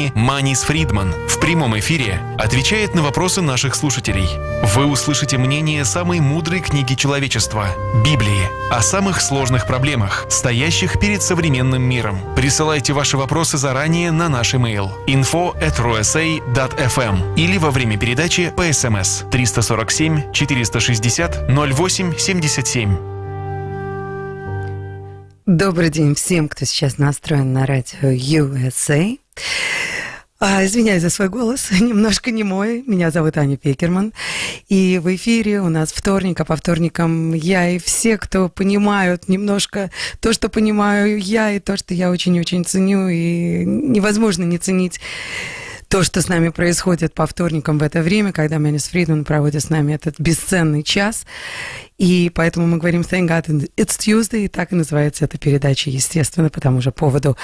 раввине Манис Фридман в прямом эфире отвечает на вопросы наших слушателей. Вы услышите мнение самой мудрой книги человечества – Библии, о самых сложных проблемах, стоящих перед современным миром. Присылайте ваши вопросы заранее на наш имейл info@rusa.fm или во время передачи по СМС 347 460 08 77. Добрый день всем, кто сейчас настроен на радио USA. Извиняюсь за свой голос, немножко не мой. Меня зовут Аня Пекерман. И в эфире у нас вторник, а по вторникам я и все, кто понимают немножко то, что понимаю я, и то, что я очень-очень ценю, и невозможно не ценить то, что с нами происходит по вторникам в это время, когда Маниса Фридман проводит с нами этот бесценный час. И поэтому мы говорим «Thank God it's Tuesday», и так и называется эта передача, естественно, по тому же поводу.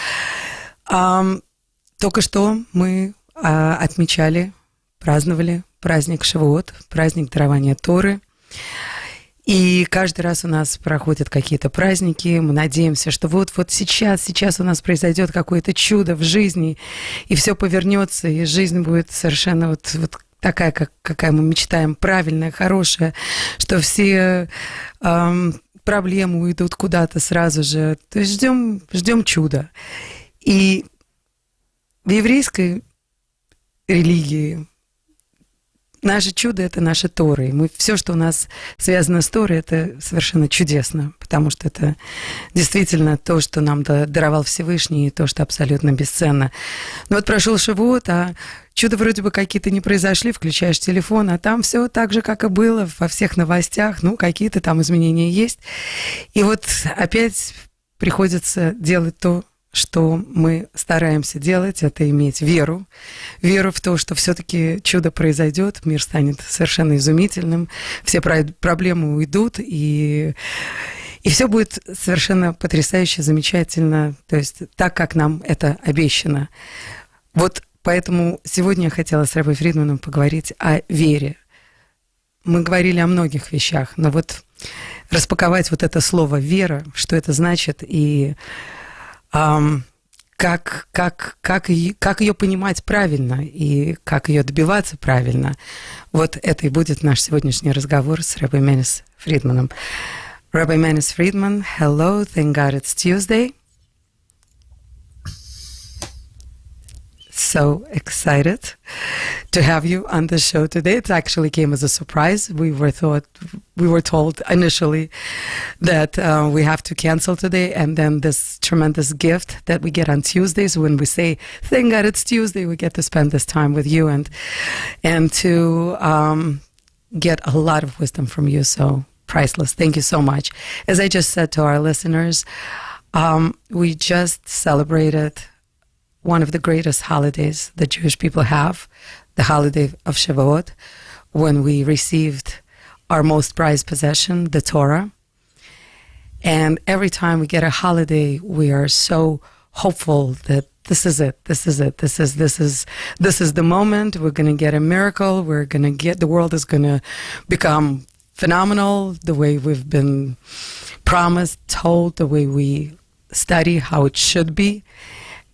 Только что мы отмечали, праздновали праздник Шавуот, праздник дарования Торы. И каждый раз у нас проходят какие-то праздники, мы надеемся, что вот сейчас у нас произойдет какое-то чудо в жизни, и все повернется, и жизнь будет совершенно вот такая, какая мы мечтаем, правильная, хорошая, что все проблемы уйдут куда-то сразу же. То есть ждем чуда. И в еврейской религии наше чудо — это наша Тора. И все, что у нас связано с Торой, это совершенно чудесно, потому что это действительно то, что нам даровал Всевышний, и то, что абсолютно бесценно. Но вот прошел Шавуот, а чудо вроде бы какие-то не произошли, включаешь телефон, а там все так же, как и было во всех новостях, какие-то там изменения есть. И вот опять приходится делать то, что мы стараемся делать, это иметь веру. Веру в то, что все-таки чудо произойдет, мир станет совершенно изумительным, все проблемы уйдут, и все будет совершенно потрясающе, замечательно, то есть так, как нам это обещано. Вот поэтому сегодня я хотела с Рабби Фридманом поговорить о вере. Мы говорили о многих вещах, но вот распаковать вот это слово «вера», что это значит, и как ее понимать правильно и как ее добиваться правильно. Вот это и будет наш сегодняшний разговор с Рабби Маниса Фридманом. Рабби Маниса Фридман, hello, thank God it's Tuesday. So excited to have you on the show today. It actually came as a surprise. We were told initially that we have to cancel today, and then this tremendous gift that we get on Tuesdays when we say, "Thank God it's Tuesday," we get to spend this time with you and to get a lot of wisdom from you. So priceless. Thank you so much. As I just said to our listeners, we just celebrated one of the greatest holidays the Jewish people have, the holiday of Shavuot, when we received our most prized possession, the Torah. And every time we get a holiday, we are so hopeful that this is it. This is the moment. We're going to get a miracle. The world is going to become phenomenal the way we've been promised, told, the way we study how it should be.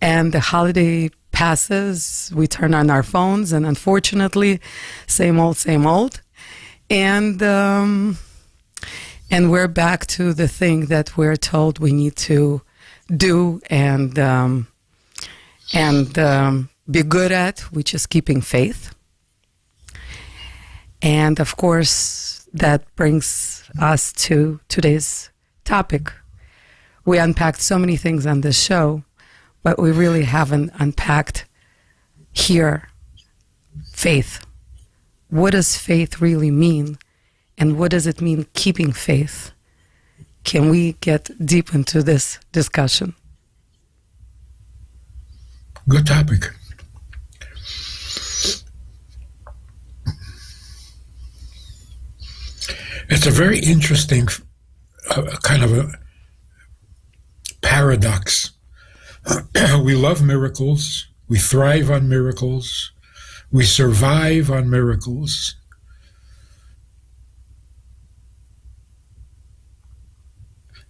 And the holiday passes, we turn on our phones, and unfortunately, same old. And we're back to the thing that we're told we need to do and be good at, which is keeping faith. And of course, that brings us to today's topic. We unpacked so many things on this show, but we really haven't unpacked here faith. What does faith really mean? And what does it mean keeping faith? Can we get deep into this discussion? Good topic. It's a very interesting kind of a paradox. We love miracles. We thrive on miracles. We survive on miracles.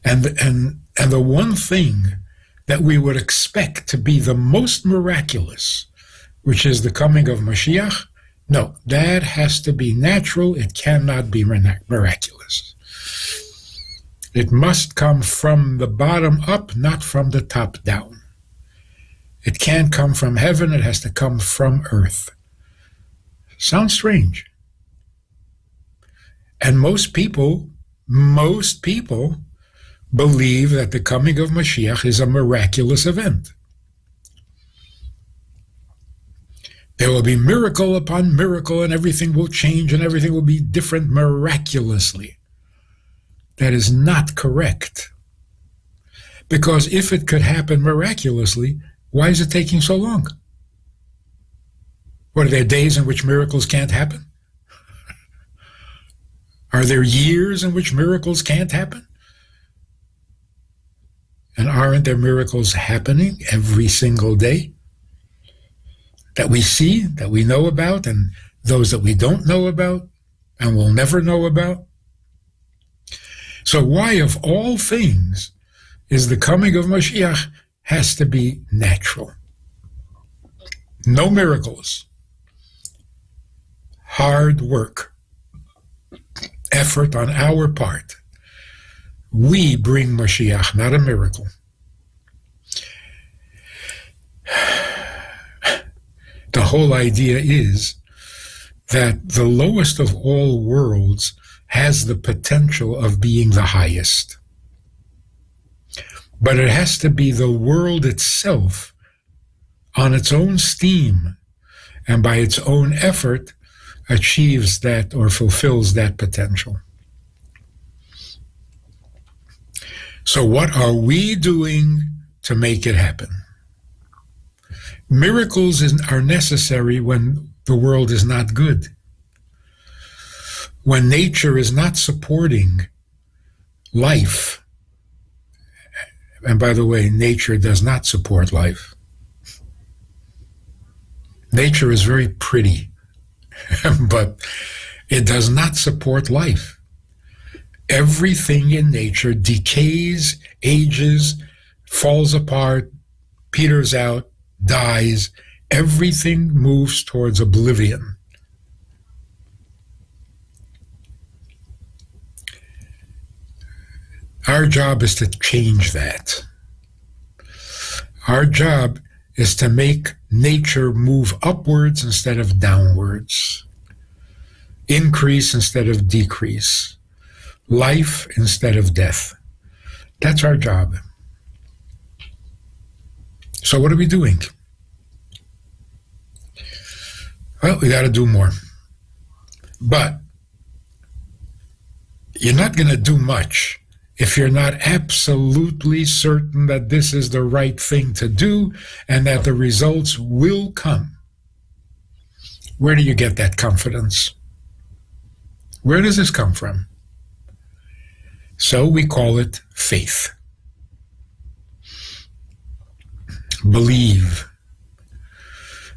And the one thing that we would expect to be the most miraculous, which is the coming of Mashiach, no, that has to be natural. It cannot be miraculous. It must come from the bottom up, not from the top down. It can't come from heaven. It has to come from earth. Sounds strange. And most people believe that the coming of Mashiach is a miraculous event. There will be miracle upon miracle, and everything will change, and everything will be different miraculously. That is not correct. Because if it could happen miraculously, why is it taking so long? What, are there days in which miracles can't happen? Are there years in which miracles can't happen? And aren't there miracles happening every single day that we see, that we know about, and those that we don't know about and will never know about? So why, of all things, is the coming of Mashiach has to be natural? No miracles. Hard work. Effort on our part. We bring Mashiach, not a miracle. The whole idea is that the lowest of all worlds has the potential of being the highest. But it has to be the world itself on its own steam and by its own effort achieves that or fulfills that potential. So what are we doing to make it happen? Miracles are necessary when the world is not good. When nature is not supporting life. And by the way, nature does not support life. Nature is very pretty, but it does not support life. Everything in nature decays, ages, falls apart, peters out, dies. Everything moves towards oblivion. Our job is to change that. Our job is to make nature move upwards instead of downwards, increase instead of decrease, life instead of death. That's our job. So what are we doing? Well, we got to do more. But you're not going to do much if you're not absolutely certain that this is the right thing to do and that the results will come. Where do you get that confidence? Where does this come from? So we call it faith. Believe.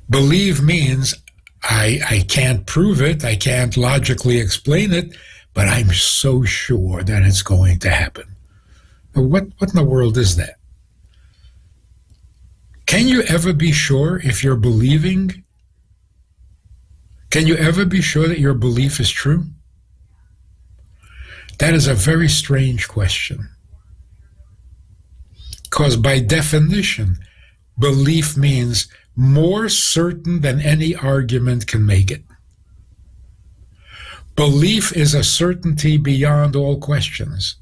Believe means I can't prove it, I can't logically explain it, but I'm so sure that it's going to happen. Now, what in the world is that? Can you ever be sure if you're believing? Can you ever be sure that your belief is true? That is a very strange question. Because by definition, belief means more certain than any argument can make it. Belief is a certainty beyond all questions.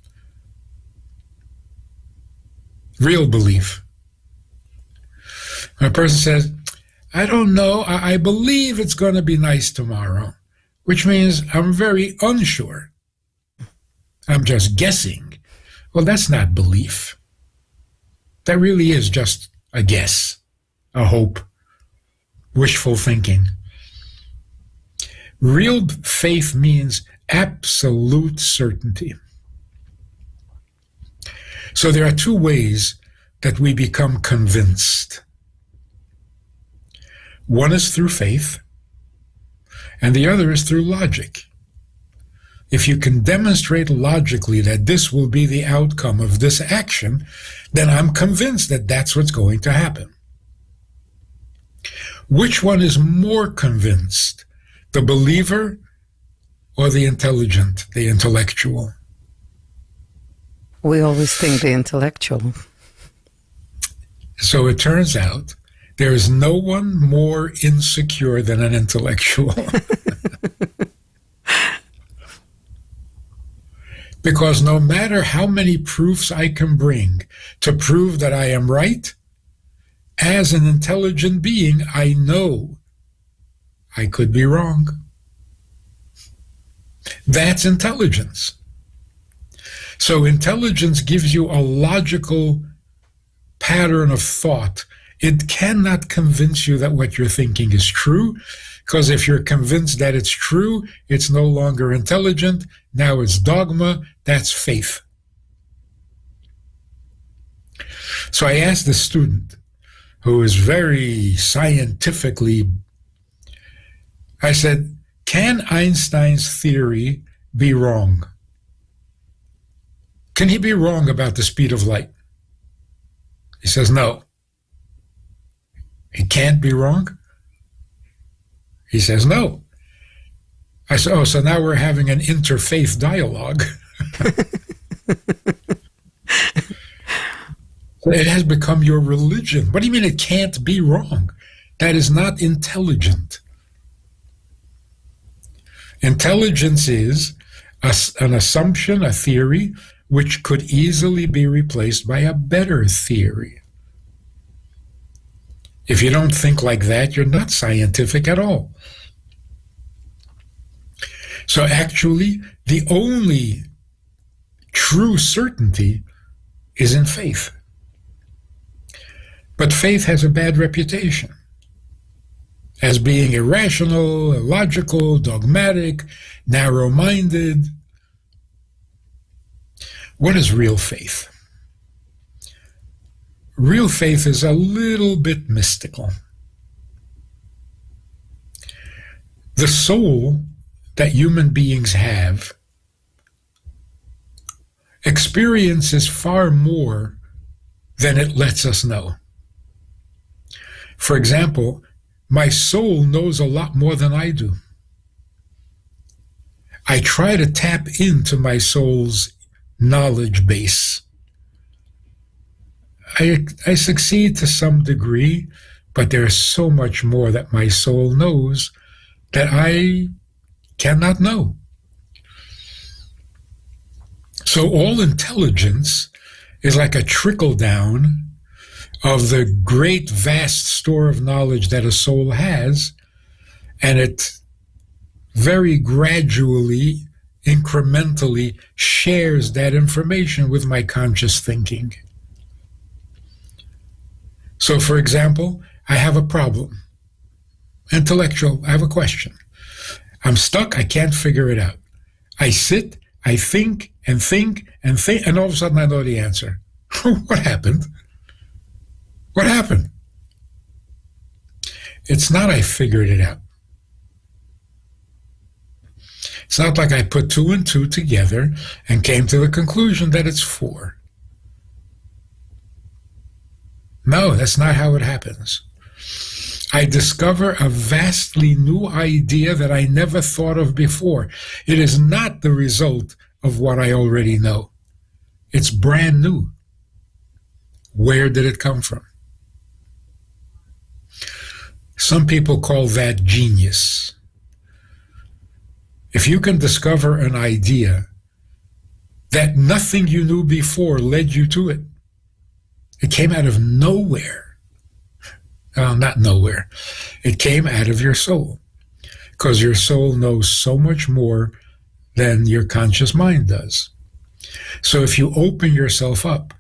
Real belief. When a person says, I don't know, I believe it's going to be nice tomorrow, which means I'm very unsure. I'm just guessing. Well, that's not belief. That really is just a guess, a hope, wishful thinking. Real faith means absolute certainty. So there are two ways that we become convinced. One is through faith, and the other is through logic. If you can demonstrate logically that this will be the outcome of this action, then I'm convinced that that's what's going to happen. Which one is more convinced, the believer or the intelligent, the intellectual? We always think the intellectual. So it turns out there is no one more insecure than an intellectual. Because no matter how many proofs I can bring to prove that I am right, as an intelligent being, I know I could be wrong. That's intelligence. So intelligence gives you a logical pattern of thought. It cannot convince you that what you're thinking is true, because if you're convinced that it's true, it's no longer intelligent. Now it's dogma. That's faith. So I asked the student, who is very scientifically, I said, can Einstein's theory be wrong? Can he be wrong about the speed of light? He says, no. He can't be wrong? He says, no. I said, oh, so now we're having an interfaith dialogue. It has become your religion. What do you mean it can't be wrong? That is not intelligent. Intelligence is an assumption, a theory, which could easily be replaced by a better theory. If you don't think like that, you're not scientific at all. So actually, the only true certainty is in faith. But faith has a bad reputation as being irrational, illogical, dogmatic, narrow-minded. What is real faith? Real faith is a little bit mystical. The soul that human beings have experiences far more than it lets us know. For example, my soul knows a lot more than I do. I try to tap into my soul's knowledge base. I succeed to some degree, but there's so much more that my soul knows that I cannot know. So all intelligence is like a trickle down of the great vast store of knowledge that a soul has, and it very gradually, incrementally shares that information with my conscious thinking. So, for example, I have a problem. Intellectual, I have a question. I'm stuck, I can't figure it out. I sit, I think, and think, and think, and all of a sudden I know the answer. What happened? What happened? It's not I figured it out. It's not like I put 2 and 2 together and came to the conclusion that it's 4. No, that's not how it happens. I discover a vastly new idea that I never thought of before. It is not the result of what I already know. It's brand new. Where did it come from? Some people call that genius. If you can discover an idea that nothing you knew before led you to it, it came out of nowhere. Not nowhere. It came out of your soul, because your soul knows so much more than your conscious mind does. So if you open yourself up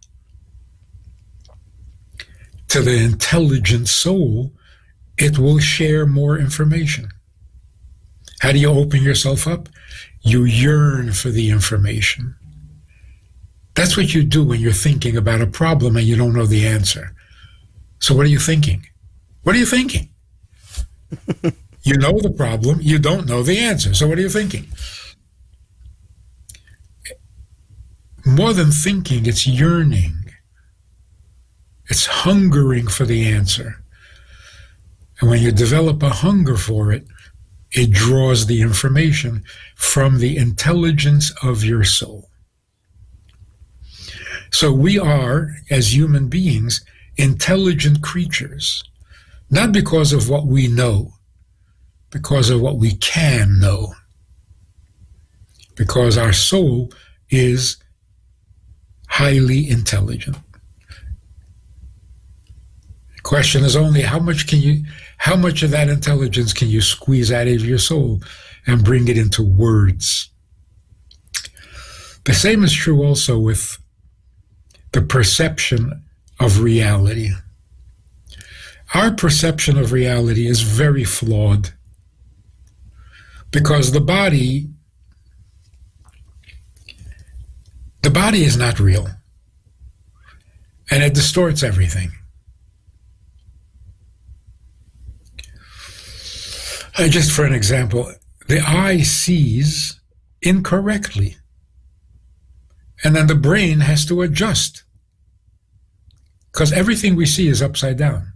to the intelligent soul, it will share more information. How do you open yourself up? You yearn for the information. That's what you do when you're thinking about a problem and you don't know the answer. So what are you thinking? What are you thinking? You know the problem, you don't know the answer. So what are you thinking? More than thinking, it's yearning. It's hungering for the answer. And when you develop a hunger for it, it draws the information from the intelligence of your soul. So we are, as human beings, intelligent creatures, not because of what we know, because of what we can know, because our soul is highly intelligent. The question is only how much of that intelligence can you squeeze out of your soul and bring it into words? The same is true also with the perception of reality. Our perception of reality is very flawed because the body is not real, and it distorts everything. Just for an example, the eye sees incorrectly, and then the brain has to adjust because everything we see is upside down.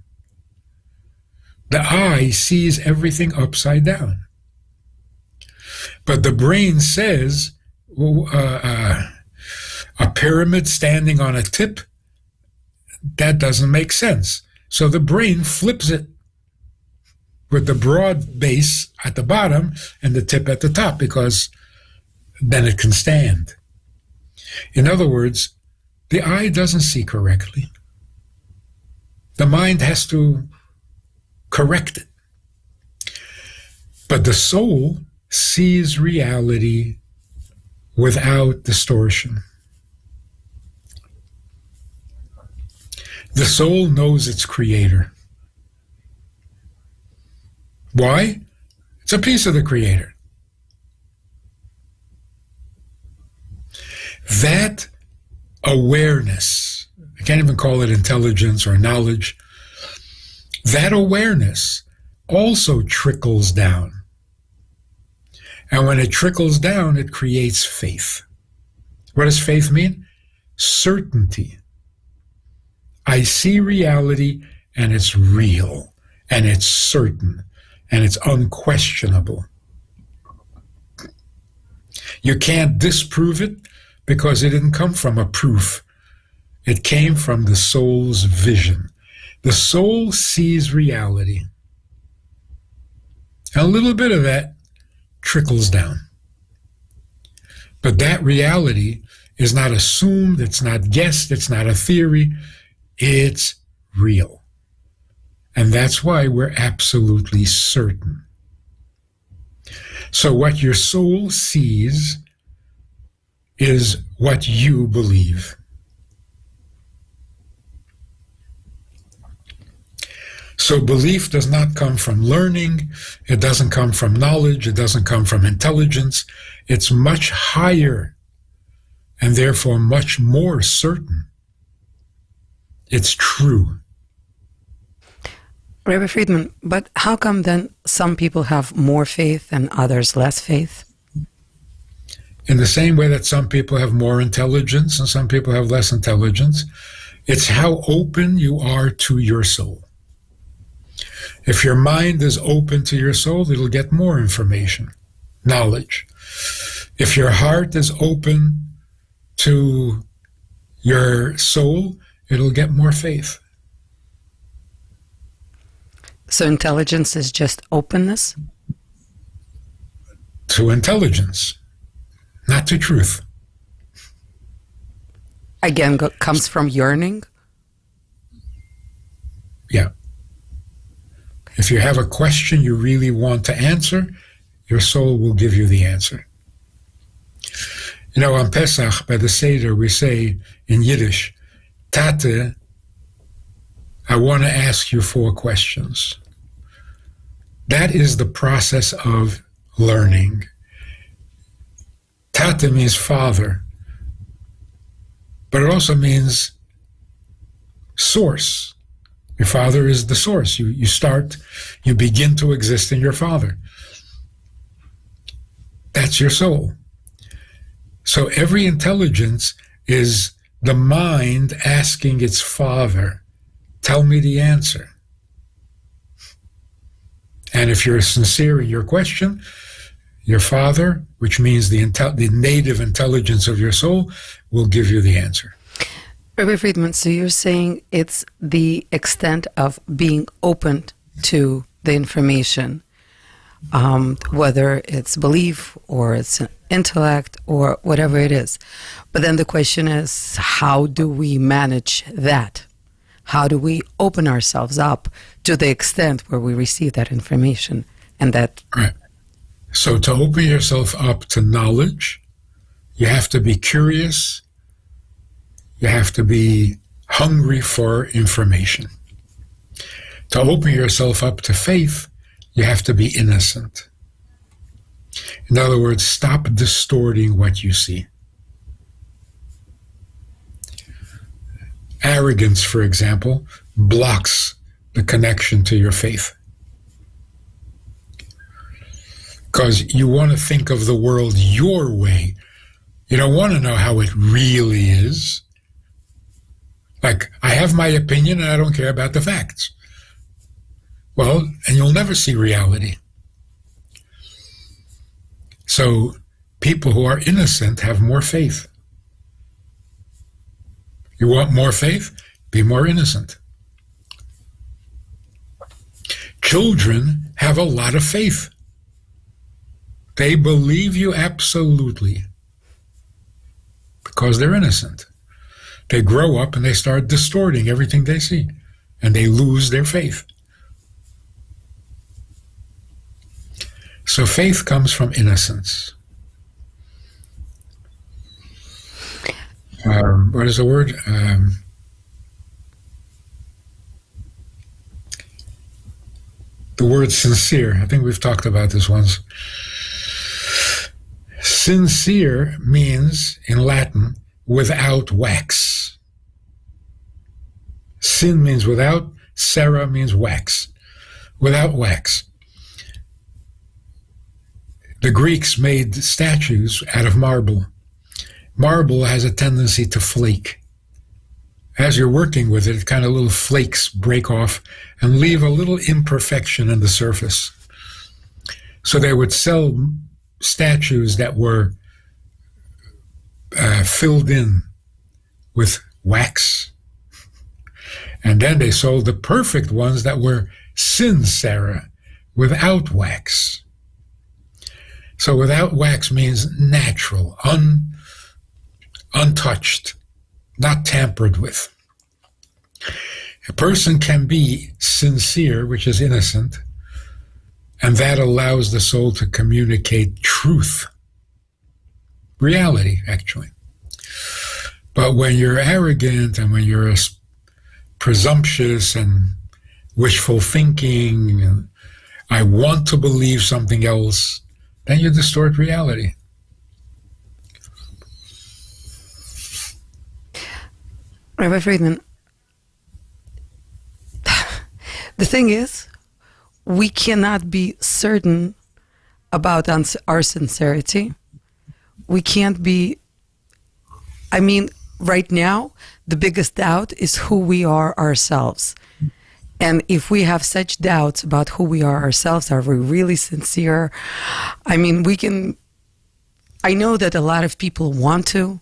The eye sees everything upside down. But the brain says a pyramid standing on a tip, that doesn't make sense. So the brain flips it with the broad base at the bottom and the tip at the top, because then it can stand. In other words, the eye doesn't see correctly. The mind has to correct it. But the soul sees reality without distortion. The soul knows its creator. Why? It's a piece of the creator. That awareness, I can't even call it intelligence or knowledge, that awareness also trickles down. And when it trickles down, it creates faith. What does faith mean? Certainty. I see reality, and it's real, and it's certain, and it's unquestionable. You can't disprove it because it didn't come from a proof. It came from the soul's vision. The soul sees reality. A little bit of that trickles down. But that reality is not assumed, it's not guessed, it's not a theory, it's real. And that's why we're absolutely certain. So what your soul sees is what you believe. So belief does not come from learning, it doesn't come from knowledge, it doesn't come from intelligence. It's much higher and therefore much more certain. It's true. Rabbi Fridman, but how come then some people have more faith and others less faith? In the same way that some people have more intelligence and some people have less intelligence, it's how open you are to your soul. If your mind is open to your soul, it'll get more information, knowledge. If your heart is open to your soul, it'll get more faith. So intelligence is just openness? To intelligence, not to truth. Again, comes from yearning? Yeah. If you have a question you really want to answer, your soul will give you the answer. You know, on Pesach, by the Seder, we say in Yiddish, Tate, I want to ask you 4 questions. That is the process of learning. Tate means father, but it also means source. Your father is the source. You begin to exist in your father. That's your soul. So every intelligence is the mind asking its father, tell me the answer. And if you're sincere in your question, your Father, which means the native intelligence of your soul, will give you the answer. Rabbi Friedman, so you're saying it's the extent of being open to the information, whether it's belief or it's intellect or whatever it is. But then the question is, how do we manage that? How do we open ourselves up to the extent where we receive that information and that? Right. So to open yourself up to knowledge, you have to be curious. You have to be hungry for information. To open yourself up to faith, you have to be innocent. In other words, stop distorting what you see. Arrogance, for example, blocks the connection to your faith. Because you want to think of the world your way. You don't want to know how it really is. Like, I have my opinion and I don't care about the facts. Well, and you'll never see reality. So people who are innocent have more faith. You want more faith? Be more innocent. Children have a lot of faith. They believe you absolutely because they're innocent. They grow up and they start distorting everything they see, and they lose their faith. So faith comes from innocence. What is the word? The word sincere. I think we've talked about this once. Sincere means, in Latin, without wax. Sin means without, Sarah means wax. Without wax. The Greeks made statues out of marble. Marble has a tendency to flake. As you're working with it, kind of little flakes break off and leave a little imperfection in the surface. So they would sell statues that were filled in with wax. And then they sold the perfect ones that were sincere, without wax. So without wax means natural, untouched, not tampered with. A person can be sincere, which is innocent, and that allows the soul to communicate truth, reality, actually. But when you're arrogant and when you're presumptuous and wishful thinking, I want to believe something else, then you distort reality. Rabbi Friedman, the thing is, we cannot be certain about our sincerity. We can't be, right now, the biggest doubt is who we are ourselves. And if we have such doubts about who we are ourselves, are we really sincere? I know that a lot of people want to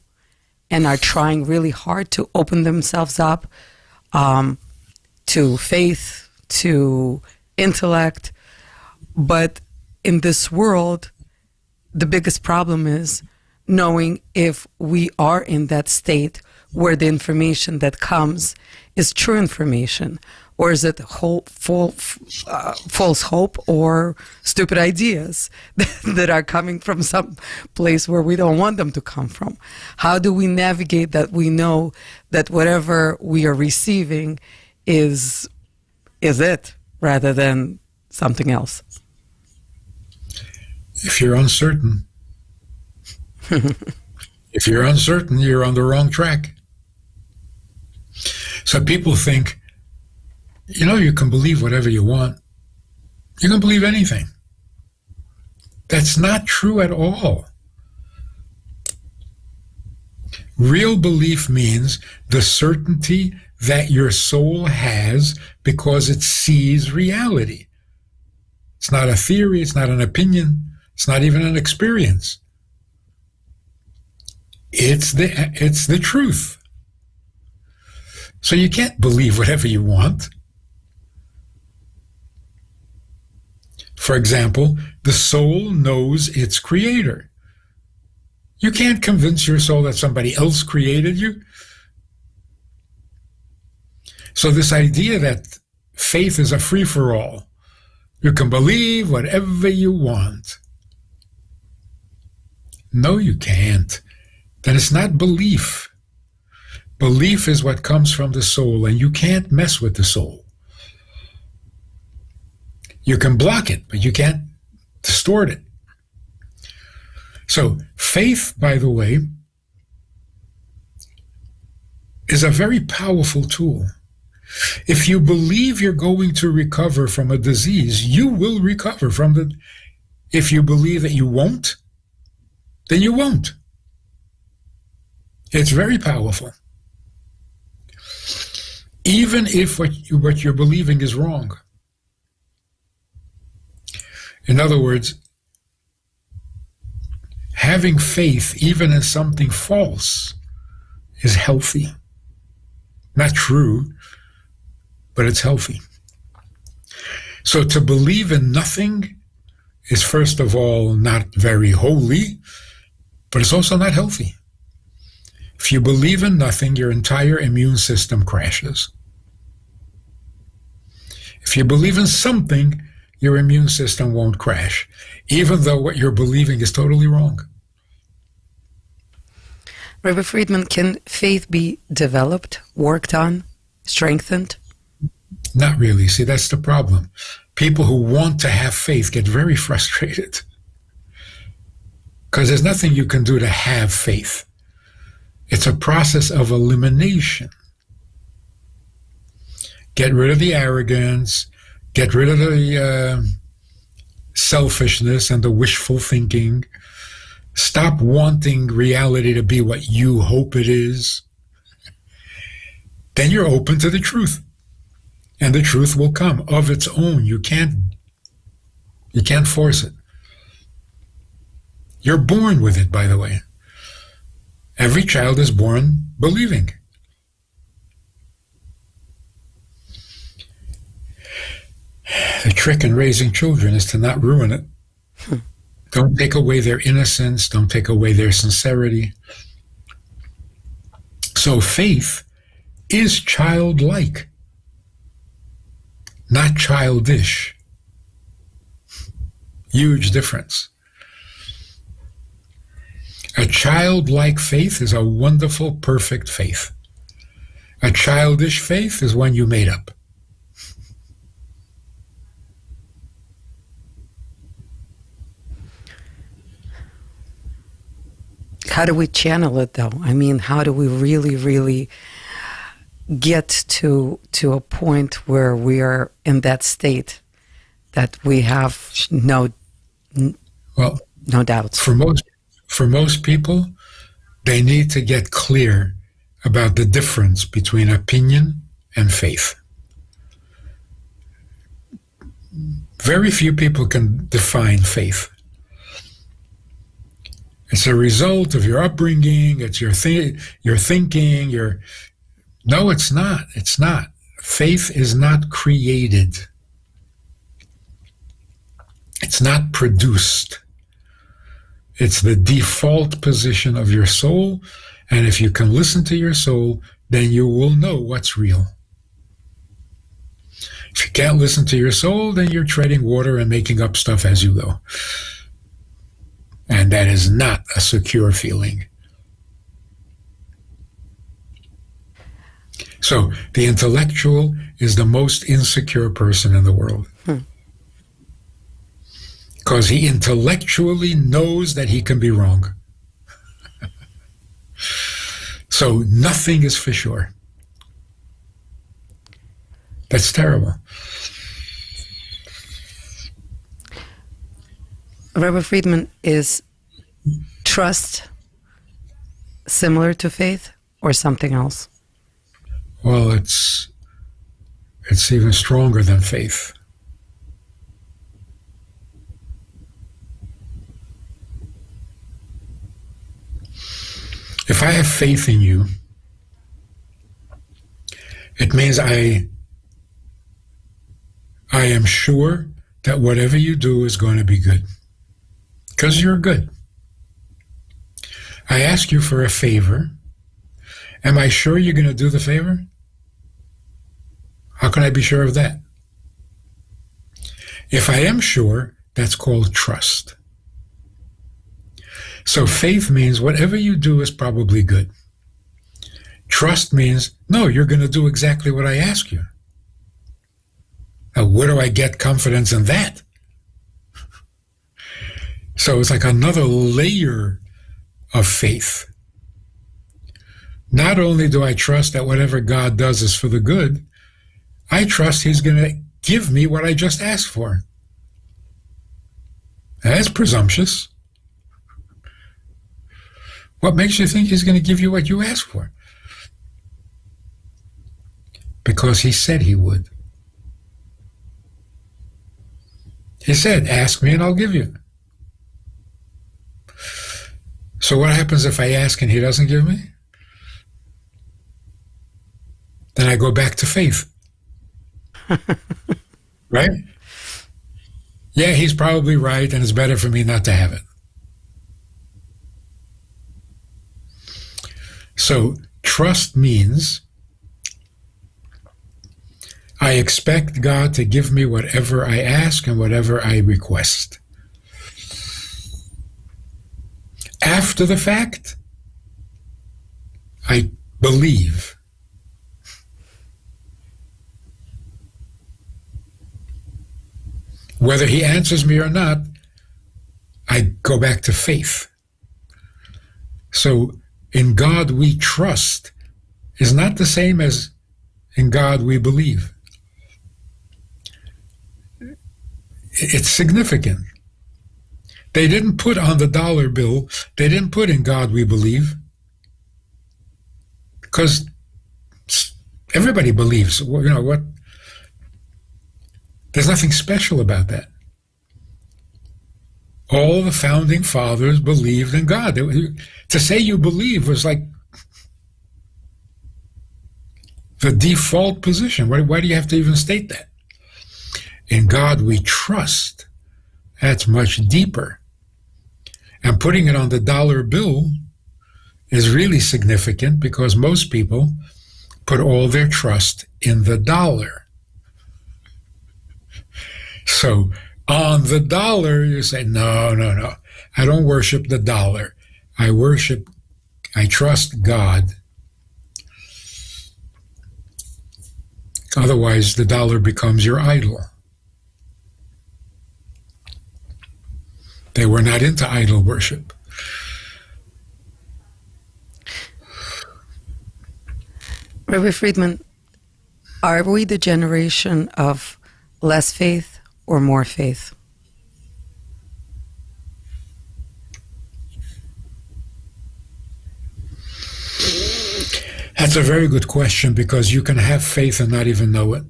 and are trying really hard to open themselves up to faith, to intellect. But in this world, the biggest problem is knowing if we are in that state where the information that comes is true information, or is it false hope or stupid ideas that are coming from some place where we don't want them to come from? How do we navigate that we know that whatever we are receiving is it rather than something else? If you're uncertain, you're on the wrong track. So people think, you can believe whatever you want. You can believe anything. That's not true at all. Real belief means the certainty that your soul has because it sees reality. It's not a theory. It's not an opinion. It's not even an experience. It's the truth. So you can't believe whatever you want. For example, the soul knows its creator. You can't convince your soul that somebody else created you. So this idea that faith is a free-for-all, you can believe whatever you want. No, you can't. Then it's not belief. Belief is what comes from the soul, and you can't mess with the soul. You can block it, but you can't distort it. So faith, by the way, is a very powerful tool. If you believe you're going to recover from a disease, you will recover from it. If you believe that you won't, then you won't. It's very powerful. Even if what you're believing is wrong. In other words, having faith even in something false is healthy. Not true, but it's healthy. So to believe in nothing is, first of all, not very holy, but it's also not healthy. If you believe in nothing, your entire immune system crashes. If you believe in something, your immune system won't crash, even though what you're believing is totally wrong. Rabbi Fridman, can faith be developed, worked on, strengthened? Not really. See, that's the problem. People who want to have faith get very frustrated because there's nothing you can do to have faith. It's a process of elimination. Get rid of the arrogance, get rid of the selfishness and the wishful thinking. Stop wanting reality to be what you hope it is. Then you're open to the truth. And the truth will come of its own. You can't force it. You're born with it, by the way. Every child is born believing. The trick in raising children is to not ruin it. Don't take away their innocence. Don't take away their sincerity. So faith is childlike, not childish. Huge difference. A childlike faith is a wonderful, perfect faith. A childish faith is one you made up. How do we channel it, though? I mean, how do we really, really get to a point where we are in that state that we have no doubts? For most people, they need to get clear about the difference between opinion and faith. Very few people can define faith. It's a result of your upbringing, it's your thinking, No, it's not. It's not. Faith is not created. It's not produced. It's the default position of your soul, and if you can listen to your soul, then you will know what's real. If you can't listen to your soul, then you're treading water and making up stuff as you go. And that is not a secure feeling. So the intellectual is the most insecure person in the world. Because he intellectually knows that he can be wrong. So nothing is for sure. That's terrible. Rabbi Fridman, is trust similar to faith or something else? Well, it's even stronger than faith. If I have faith in you, it means I am sure that whatever you do is going to be good, because you're good. I ask you for a favor. Am I sure you're going to do the favor? How can I be sure of that? If I am sure, that's called trust. So faith means whatever you do is probably good. Trust means, no, you're going to do exactly what I ask you. Now, where do I get confidence in that? So it's like another layer of faith. Not only do I trust that whatever God does is for the good, I trust he's going to give me what I just asked for. That's presumptuous. What makes you think he's going to give you what you asked for? Because he said he would. He said, ask me and I'll give you. So what happens if I ask and he doesn't give me? Then I go back to faith. Right? Yeah, he's probably right, and it's better for me not to have it. So trust means I expect God to give me whatever I ask and whatever I request. After the fact, I believe. Whether he answers me or not, I go back to faith. So in God we trust is not the same as in God we believe. It's significant. They didn't put on the dollar bill, they didn't put in God we believe, because everybody believes. You know what? There's nothing special about that. All the founding fathers believed in God. To say you believe was like the default position. Why do you have to even state that? In God we trust. That's much deeper. And putting it on the dollar bill is really significant because most people put all their trust in the dollar. So on the dollar, you say, no. I don't worship the dollar. I trust God. Otherwise, the dollar becomes your idol. They were not into idol worship. Rabbi Fridman, are we the generation of less faith or more faith? That's a very good question because you can have faith and not even know it.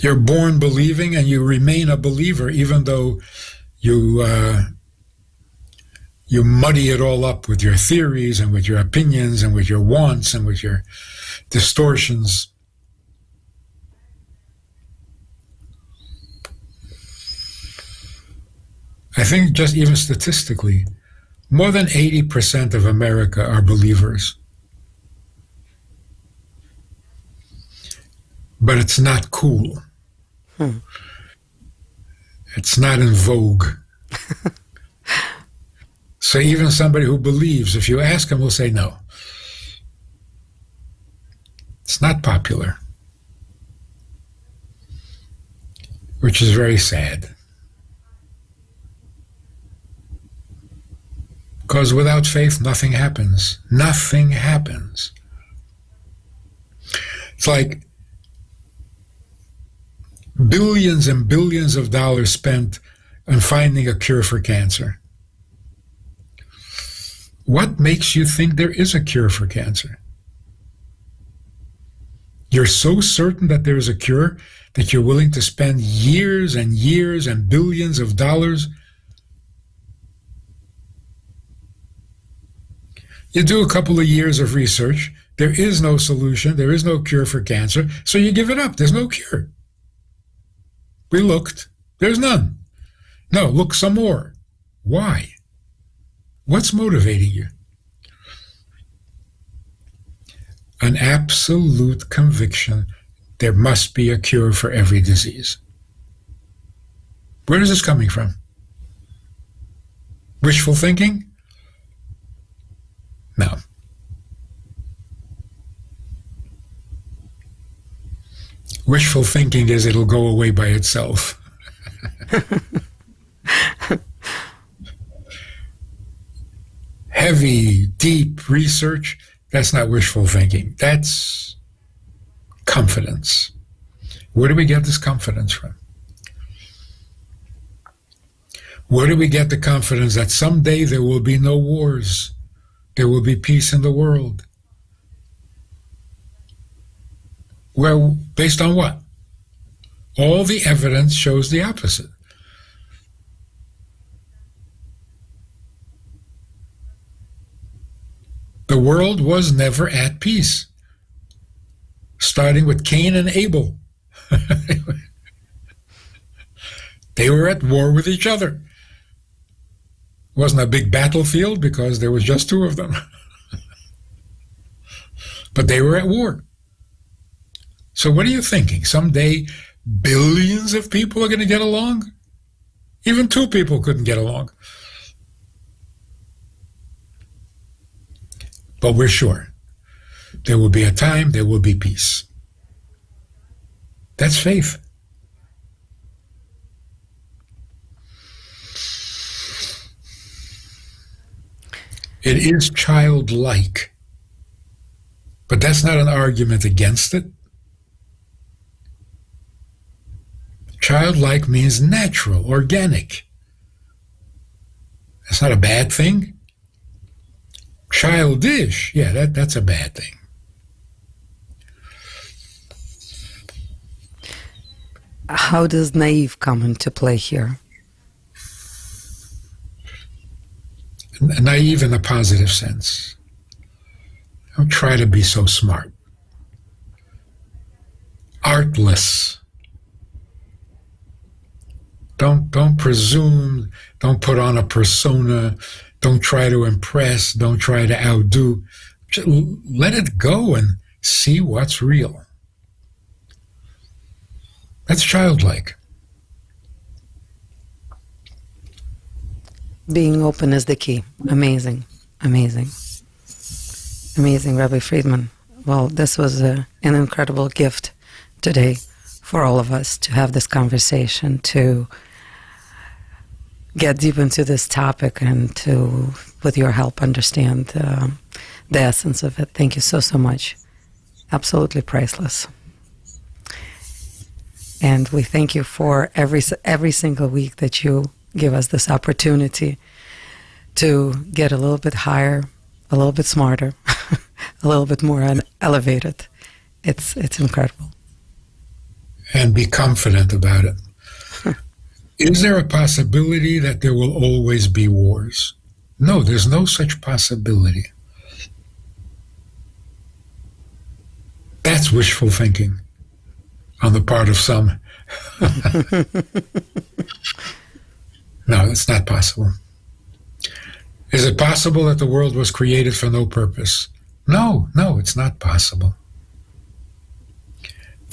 You're born believing and you remain a believer even though you muddy it all up with your theories and with your opinions and with your wants and with your distortions. I think just even statistically, more than 80% of America are believers. But it's not cool. It's not in vogue. So even somebody who believes, if you ask him, will say no. It's not popular, which is very sad. Because without faith, nothing happens. Nothing happens. It's like billions and billions of dollars spent on finding a cure for cancer. What makes you think there is a cure for cancer? You're so certain that there is a cure that you're willing to spend years and years and billions of dollars You do a couple of years of research. There is no solution. There is no cure for cancer. So you give it up. There's no cure. We looked. There's none. No, look some more. Why? What's motivating you? An absolute conviction there must be a cure for every disease. Where is this coming from? Wishful thinking? No. Wishful thinking is it'll go away by itself. Heavy, deep research, that's not wishful thinking. That's confidence. Where do we get this confidence from? Where do we get the confidence that someday there will be no wars? There will be peace in the world? Well, based on what? All the evidence shows the opposite. The world was never at peace, starting with Cain and Abel. They were at war with each other. It wasn't a big battlefield because there was just two of them. But they were at war. So what are you thinking? Someday billions of people are going to get along? Even two people couldn't get along. But we're sure there will be a time, there will be peace. That's faith. It is childlike, but that's not an argument against it. Childlike means natural, organic. That's not a bad thing. Childish, yeah, that's a bad thing. How does naive come into play here? Naive in a positive sense. Don't try to be so smart. Artless. Don't presume, don't put on a persona, don't try to impress, don't try to outdo. Just let it go and see what's real. That's childlike. Being open is the key. Amazing, amazing, amazing, Rabbi Fridman. Well, this was an incredible gift today for all of us to have this conversation, to get deep into this topic and to, with your help, understand the essence of it. Thank you so much. Absolutely priceless. And we thank you for every single week that you give us this opportunity to get a little bit higher, a little bit smarter, a little bit more elevated. It's incredible. And be confident about it. Is there a possibility that there will always be wars? No, there's no such possibility. That's wishful thinking on the part of some. No, it's not possible. Is it possible that the world was created for no purpose? No, it's not possible.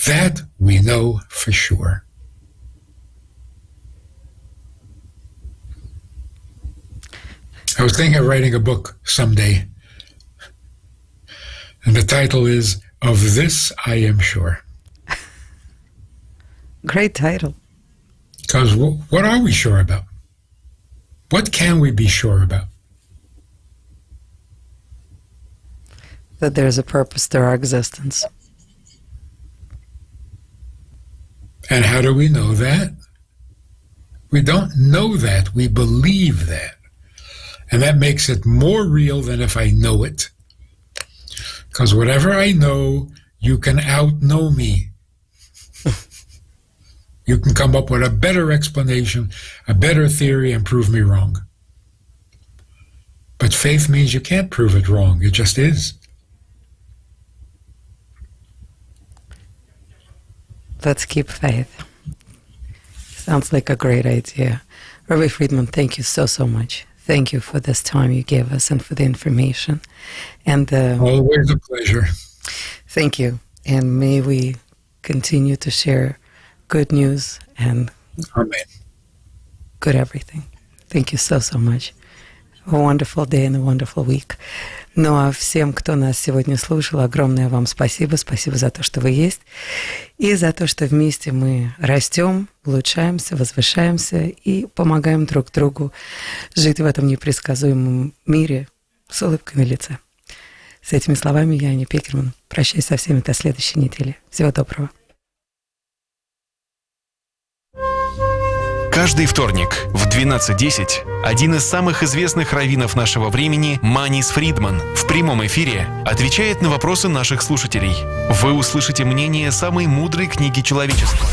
That we know for sure. I was thinking of writing a book someday, and the title is Of This I Am Sure. Great title. Because what are we sure about? What can we be sure about? That there's a purpose to our existence. And how do we know that? We don't know that, we believe that. And that makes it more real than if I know it. Because whatever I know, you can out-know me. You can come up with a better explanation, a better theory, and prove me wrong. But faith means you can't prove it wrong. It just is. Let's keep faith. Sounds like a great idea. Rabbi Fridman, thank you so much. Thank you for this time you gave us and for the information. And always a pleasure. Thank you. And may we continue to share good news and Amen. good everything. Thank you so much. A wonderful day and a wonderful week. Ну а всем, кто нас сегодня слушал, огромное вам спасибо. Спасибо за то, что вы есть. И за то, что вместе мы растем, улучшаемся, возвышаемся и помогаем друг другу жить в этом непредсказуемом мире с улыбкой на лице. С этими словами я, Аня Пекерман, прощаюсь со всеми до следующей недели. Всего доброго. Каждый вторник в 12:10 один из самых известных раввинов нашего времени, Манис Фридман, в прямом эфире отвечает на вопросы наших слушателей. Вы услышите мнение самой мудрой книги человечества.